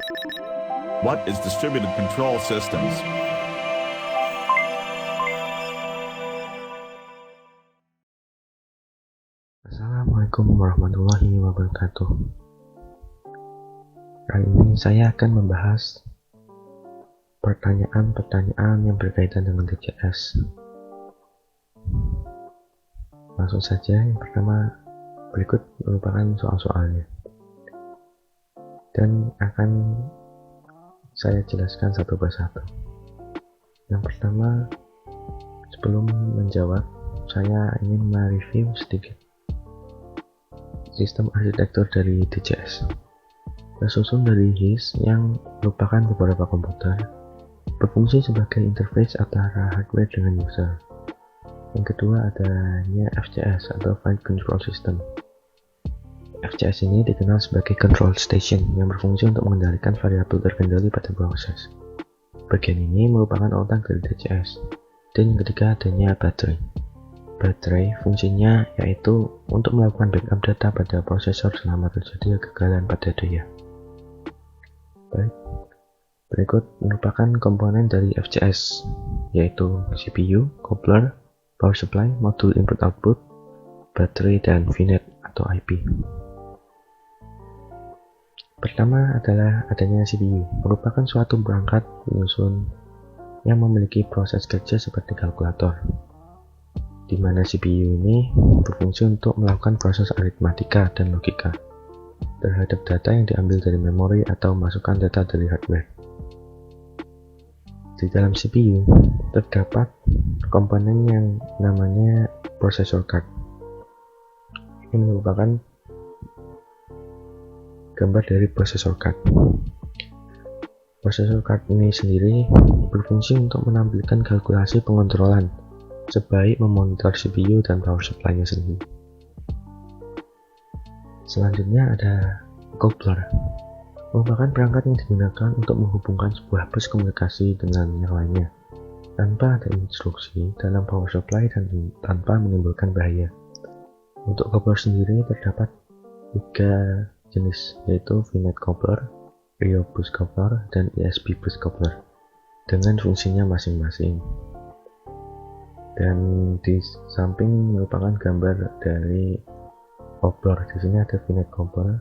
What is distributed control systems? Assalamualaikum warahmatullahi wabarakatuh. Kali ini saya akan membahas pertanyaan-pertanyaan yang berkaitan dengan DCS. Langsung saja, yang pertama berikut merupakan soal-soalnya dan akan saya jelaskan satu persatu. Yang pertama, sebelum menjawab, saya ingin mereview sedikit sistem arsitektur dari DCS. Tersusun dari HIS yang merupakan beberapa komputer, berfungsi sebagai interface antara hardware dengan user. Yang kedua adanya FCS atau Flight Control System. FCS ini dikenal sebagai control station yang berfungsi untuk mengendalikan variabel terkendali pada proses. Bagian ini merupakan otak dari DCS. Dan yang ketiga adanya baterai. Baterai fungsinya yaitu untuk melakukan backup data pada prosesor selama terjadi kegagalan pada daya. Baik, berikut merupakan komponen dari FCS, yaitu CPU, coupler, power supply, modul input-output, baterai, dan VNet atau IP. Pertama adalah adanya CPU, merupakan suatu perangkat penyusun yang memiliki proses kerja seperti kalkulator, di mana CPU ini berfungsi untuk melakukan proses aritmatika dan logika terhadap data yang diambil dari memori atau masukkan data dari hardware. Di dalam CPU terdapat komponen yang namanya processor card. Ini merupakan gambar dari processor card. Processor card ini sendiri berfungsi untuk menampilkan kalkulasi pengontrolan sebaik memonitor CPU dan power supply-nya sendiri. Selanjutnya ada coupler, merupakan perangkat yang digunakan untuk menghubungkan sebuah bus komunikasi dengan yang lainnya tanpa ada instruksi dalam power supply dan tanpa menimbulkan bahaya. Untuk coupler sendiri terdapat 3 jenis, yaitu VNet coupler, IO bus coupler, dan ESP bus coupler dengan fungsinya masing-masing. Dan di samping merupakan gambar dari coupler. Di sini ada VNet coupler,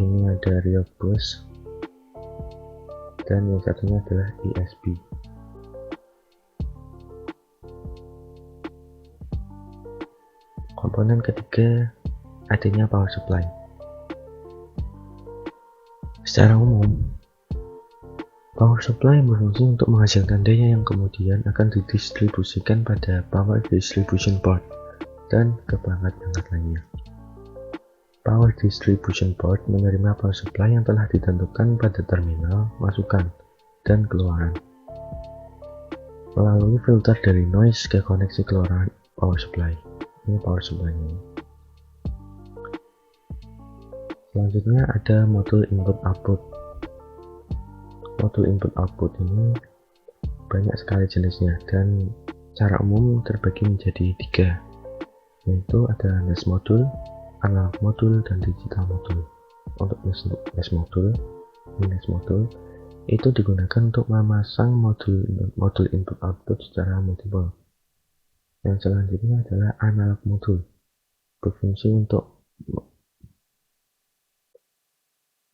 ini ada IO bus, dan yang satunya adalah ESP. Komponen ketiga adanya power supply. Secara umum, power supply berfungsi untuk menghasilkan daya yang kemudian akan didistribusikan pada power distribution board dan ke perangkat-perangkat lainnya. Power distribution board menerima power supply yang telah ditentukan pada terminal masukan dan keluaran melalui filter dari noise ke koneksi keluaran power supply. Ini power supply-nya. Selanjutnya ada modul input-output. Modul input-output ini banyak sekali jenisnya dan secara umum terbagi menjadi 3, yaitu ada NAS modul, analog modul, dan digital modul. Untuk NAS modul itu digunakan untuk memasang modul input-output secara multiple. Yang selanjutnya adalah analog modul, berfungsi untuk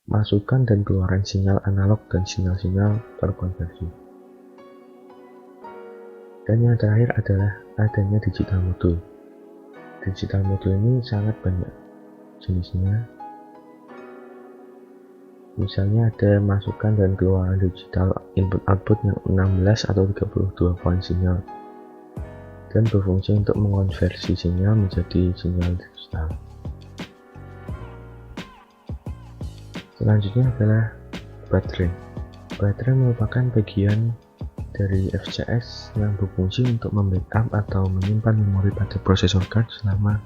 masukan dan keluaran sinyal analog dan sinyal-sinyal terkonversi. Dan yang terakhir adalah adanya digital modul. Digital modul ini sangat banyak jenisnya. Misalnya ada masukan dan keluaran digital input-output yang 16 atau 32 poin sinyal dan berfungsi untuk mengonversi sinyal menjadi sinyal digital. Selanjutnya adalah baterai. Baterai merupakan bagian dari FCS yang berfungsi untuk membackup atau menyimpan memori pada processor card selama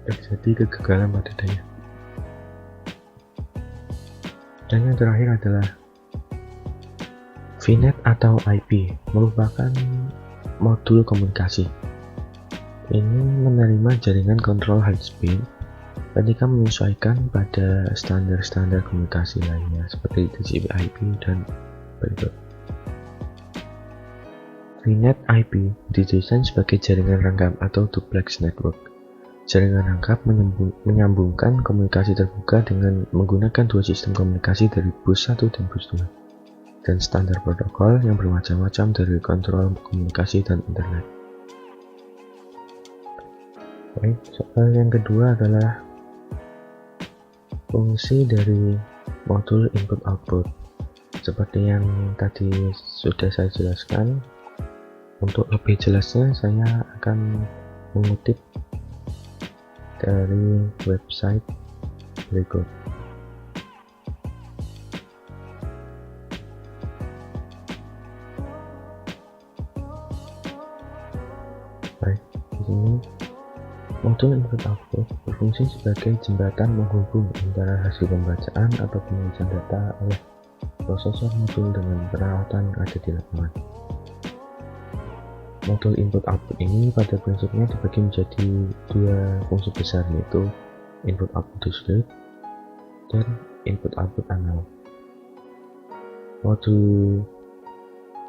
terjadi kegagalan pada daya. Dan yang terakhir adalah VNet atau IP, merupakan modul komunikasi. Ini menerima jaringan kontrol high speed ketika menyesuaikan pada standar-standar komunikasi lainnya seperti TCP/IP dan berikut. VNet IP didesain sebagai jaringan rangkap atau duplex network. Jaringan rangkap menyambungkan komunikasi terbuka dengan menggunakan dua sistem komunikasi dari bus 1 dan bus 2, dan standar protokol yang bermacam-macam dari kontrol komunikasi dan internet. Baik, soal yang kedua adalah fungsi dari modul input-output. Seperti yang tadi sudah saya jelaskan, untuk lebih jelasnya saya akan mengutip dari website berikut. Baik, di sini modul input-output berfungsi sebagai jembatan menghubung antara hasil pembacaan atau penulisan data oleh prosesor modul dengan peralatan yang ada di lapangan. Modul input-output ini pada prinsipnya dibagi menjadi dua fungsi besar, yaitu input-output discrete dan input-output analog. Modul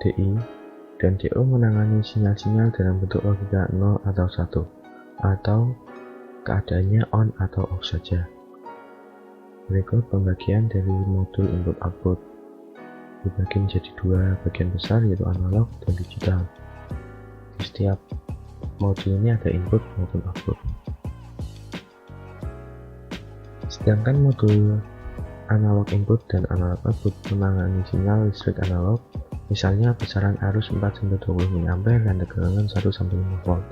DI dan DO menangani sinyal-sinyal dalam bentuk logika 0 atau 1, atau keadaannya on atau off saja. Berikut pembagian dari modul input-output. Dibagi menjadi dua bagian besar, yaitu analog dan digital. Di setiap modul ini ada input maupun output. Sedangkan modul analog input dan analog output menangani sinyal listrik analog, misalnya besaran arus 4-20 mA dan tegangan 1-5 volt.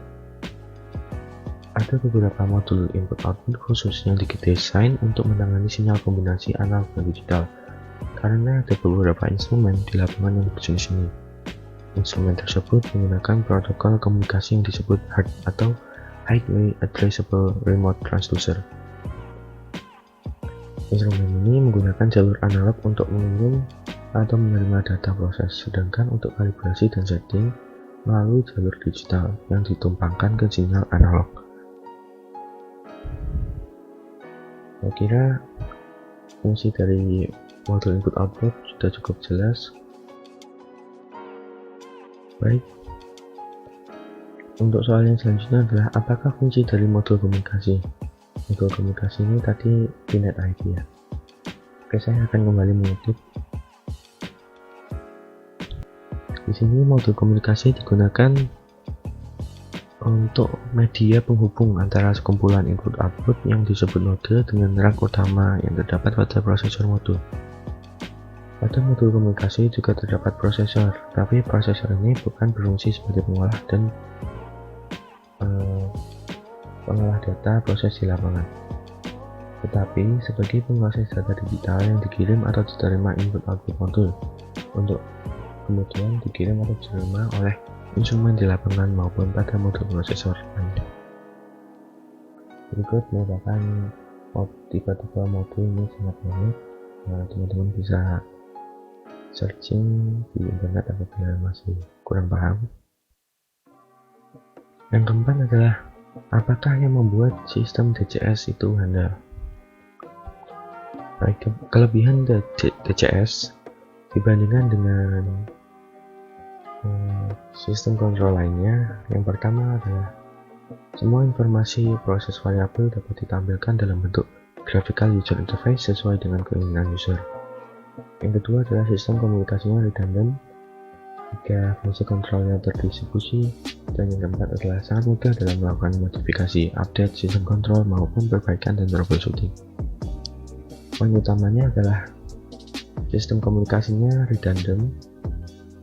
Ada beberapa modul input-output khusus yang didesain untuk menangani sinyal kombinasi analog dan digital, karena ada beberapa instrumen di lapangan yang berjenis ini. Instrumen tersebut menggunakan protokol komunikasi yang disebut HART atau Highway Addressable Remote Transducer. Instrumen ini menggunakan jalur analog untuk mengirim atau menerima data proses, sedangkan untuk kalibrasi dan setting melalui jalur digital yang ditumpangkan ke sinyal analog. Saya kira fungsi dari modul input-output sudah cukup jelas. Baik, untuk soal yang selanjutnya adalah apakah fungsi dari modul komunikasi? Modul komunikasi ini tadi VNet IP ya. Oke, saya akan kembali mengutip. Di sini modul komunikasi digunakan untuk media penghubung antara sekumpulan input-output yang disebut node dengan rak utama yang terdapat pada prosesor modul. Pada modul komunikasi juga terdapat prosesor, tapi prosesor ini bukan berfungsi sebagai pengolah dan pengolah data proses di lapangan, tetapi sebagai pemroses data digital yang dikirim atau diterima input-output modul untuk kemudian dikirim atau diterima oleh instrumen di lapangan maupun pada modul prosesor lainnya. Berikut merupakan tipe-tipe modul ini sangat unik. Teman-teman bisa searching di internet apabila masih kurang paham. Yang keempat adalah apakah yang membuat sistem DCS itu handal? Baik, kelebihan DCS dibandingkan dengan sistem kontrol lainnya, yang pertama adalah semua informasi proses variabel dapat ditampilkan dalam bentuk graphical user interface sesuai dengan keinginan user. Yang kedua adalah sistem komunikasinya redundant jika fungsi kontrolnya terdistribusi, dan yang keempat adalah sangat mudah dalam melakukan modifikasi, update sistem kontrol maupun perbaikan dan troubleshooting. Poin utamanya adalah sistem komunikasinya redundant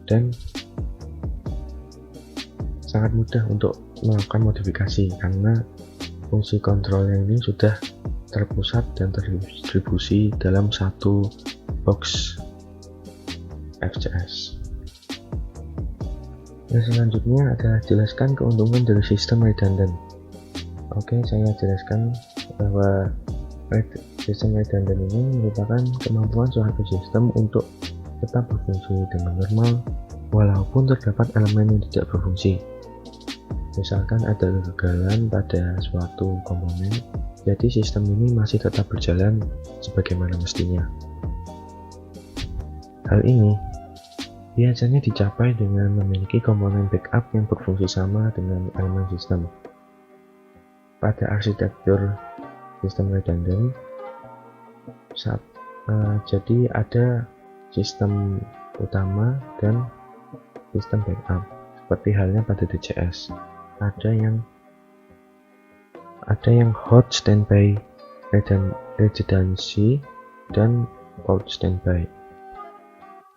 dan sangat mudah untuk melakukan modifikasi karena fungsi kontrolnya ini sudah terpusat dan terdistribusi dalam satu box FCS. Yang selanjutnya adalah jelaskan keuntungan dari sistem redundant. Oke, saya jelaskan bahwa sistem redundant ini merupakan kemampuan suatu sistem untuk tetap berfungsi dengan normal walaupun terdapat elemen yang tidak berfungsi. Misalkan ada kegagalan pada suatu komponen, jadi sistem ini masih tetap berjalan sebagaimana mestinya. Hal ini biasanya dicapai dengan memiliki komponen backup yang berfungsi sama dengan elemen sistem. Pada arsitektur sistem redundant, jadi ada sistem utama dan sistem backup, seperti halnya pada DCS. Ada yang hot standby redundancy dan cold standby.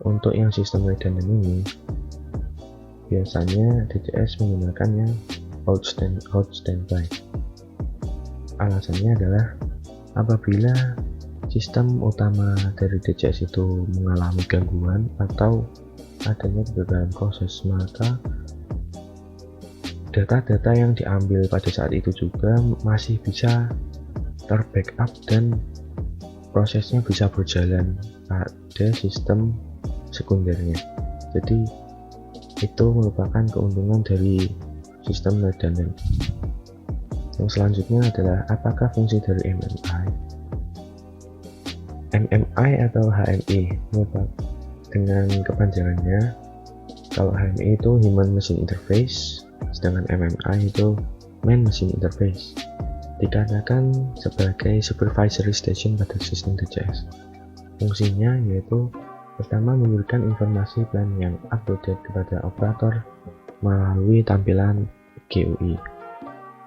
Untuk yang sistem redundant ini, biasanya DCS menggunakan yang hot standby. Alasannya adalah apabila sistem utama dari DCS itu mengalami gangguan atau adanya kegagalan proses, maka data-data yang diambil pada saat itu juga masih bisa terbackup dan prosesnya bisa berjalan pada sistem sekundernya. Jadi itu merupakan keuntungan dari sistem redundant. Yang selanjutnya adalah apakah fungsi dari MMI atau HMI. Dengan kepanjangannya, kalau HMI itu Human Machine Interface, sedangkan MMI itu Man Machine Interface. Dikatakan sebagai supervisory station pada sistem DCS. Fungsinya yaitu pertama memberikan informasi plan yang up-to-date kepada operator melalui tampilan GUI.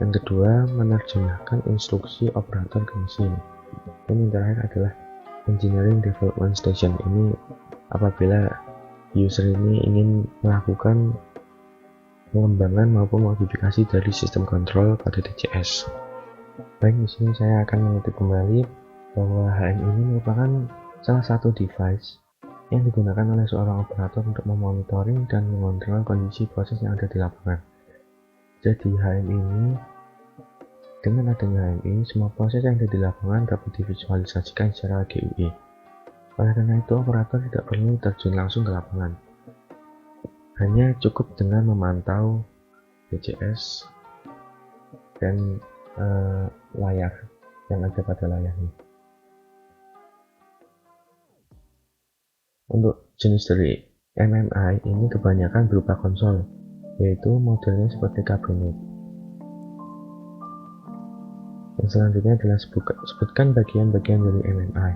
Yang kedua, menerjemahkan instruksi operator ke mesin. Dan yang terakhir adalah Engineering Development Station. Ini apabila user ini ingin melakukan pengembangan maupun modifikasi dari sistem kontrol pada DCS. Baik, di sini saya akan mengutip kembali bahwa HMI ini merupakan salah satu device yang digunakan oleh seorang operator untuk memonitoring dan mengontrol kondisi proses yang ada di lapangan. Jadi HMI ini, dengan adanya HMI, semua proses yang ada di lapangan dapat divisualisasikan secara GUI. Oleh karena itu, operator tidak perlu terjun langsung ke lapangan. Hanya cukup dengan memantau DCS dan layar yang ada pada layarnya. Untuk jenis dari MMI ini kebanyakan berupa konsol, yaitu modelnya seperti cabinet. Yang selanjutnya adalah sebutkan bagian-bagian dari MMI.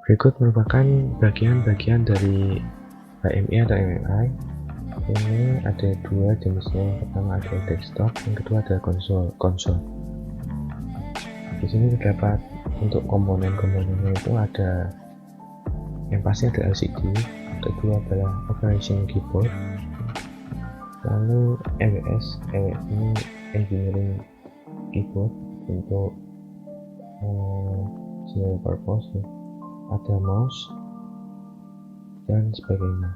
Berikut merupakan bagian-bagian dari HMI atau MMI. Ini ada dua jenisnya. Yang pertama ada desktop, yang kedua ada konsol. Di sini terdapat untuk komponen-komponennya itu ada yang pasti ada LCD, kedua adalah operation keyboard, lalu EWS ini engineering keyboard untuk general purpose, ada mouse dan sebagainya.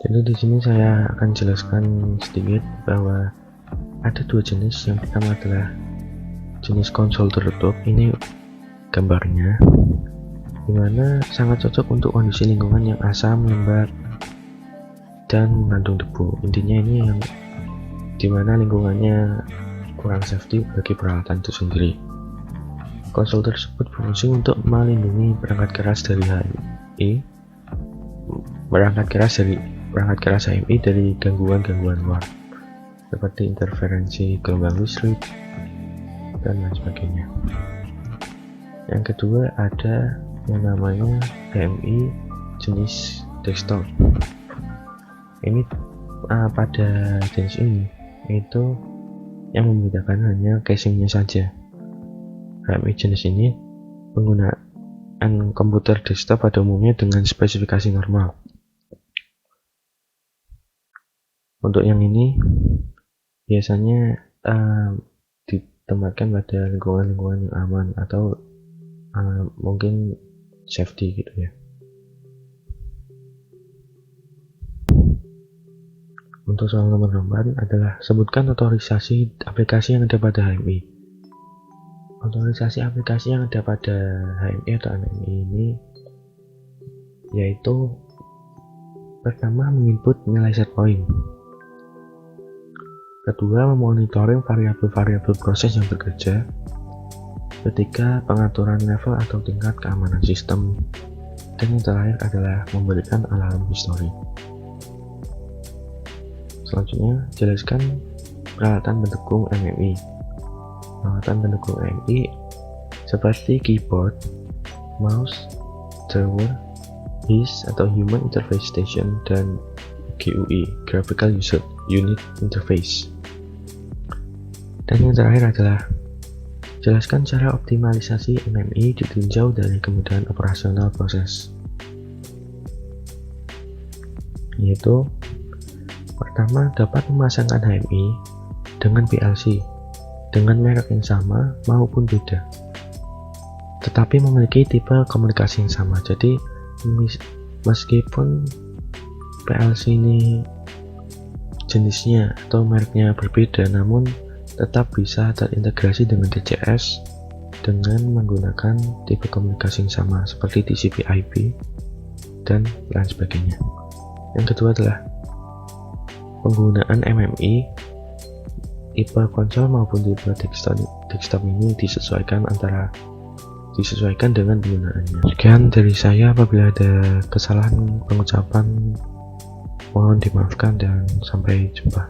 Jadi di sini saya akan jelaskan sedikit bahwa ada dua jenis. Yang pertama adalah jenis konsol tertutup. Ini gambarnya, dimana sangat cocok untuk kondisi lingkungan yang asam, lembab, dan mengandung debu. Intinya ini yang dimana lingkungannya kurang safety bagi peralatan itu sendiri. Konsol tersebut berfungsi untuk melindungi perangkat keras dari HMI, perangkat keras HMI dari gangguan-gangguan luar, seperti interferensi gelombang listrik dan lain sebagainya. Yang kedua ada yang namanya HMI jenis desktop. Ini pada jenis ini itu yang membedakan hanya casingnya saja. HMI jenis ini menggunakan komputer desktop pada umumnya dengan spesifikasi normal. Untuk yang ini biasanya ditempatkan pada lingkungan-lingkungan yang aman atau mungkin safety gitu ya. Untuk soal nomor 4 adalah sebutkan otorisasi aplikasi yang ada pada HMI. Otorisasi aplikasi yang ada pada HMI atau MMI ini yaitu pertama menginput nilai set point. Kedua, memonitoring variabel-variabel proses yang bekerja. Ketiga, pengaturan level atau tingkat keamanan sistem. Dan yang terakhir adalah memberikan alarm histori. Selanjutnya, jelaskan peralatan pendukung MMI. Peralatan pendukung MMI seperti keyboard, mouse, drawer, HIS atau Human Interface Station, dan GUI, Graphical User Unit Interface. Dan yang terakhir adalah jelaskan cara optimalisasi MMI ditinjau dari kemudahan operasional proses, yaitu pertama, dapat memasangkan HMI dengan PLC dengan merek yang sama maupun beda, tetapi memiliki tipe komunikasi yang sama. Jadi meskipun PLC ini jenisnya atau mereknya berbeda, namun tetap bisa terintegrasi dengan DCS dengan menggunakan tipe komunikasi yang sama seperti TCP/IP dan lain sebagainya. Yang kedua adalah penggunaan MMI tipe konsol maupun tipe desktop ini disesuaikan dengan penggunaannya. Sekian dari saya, apabila ada kesalahan pengucapan mohon dimaafkan dan sampai jumpa.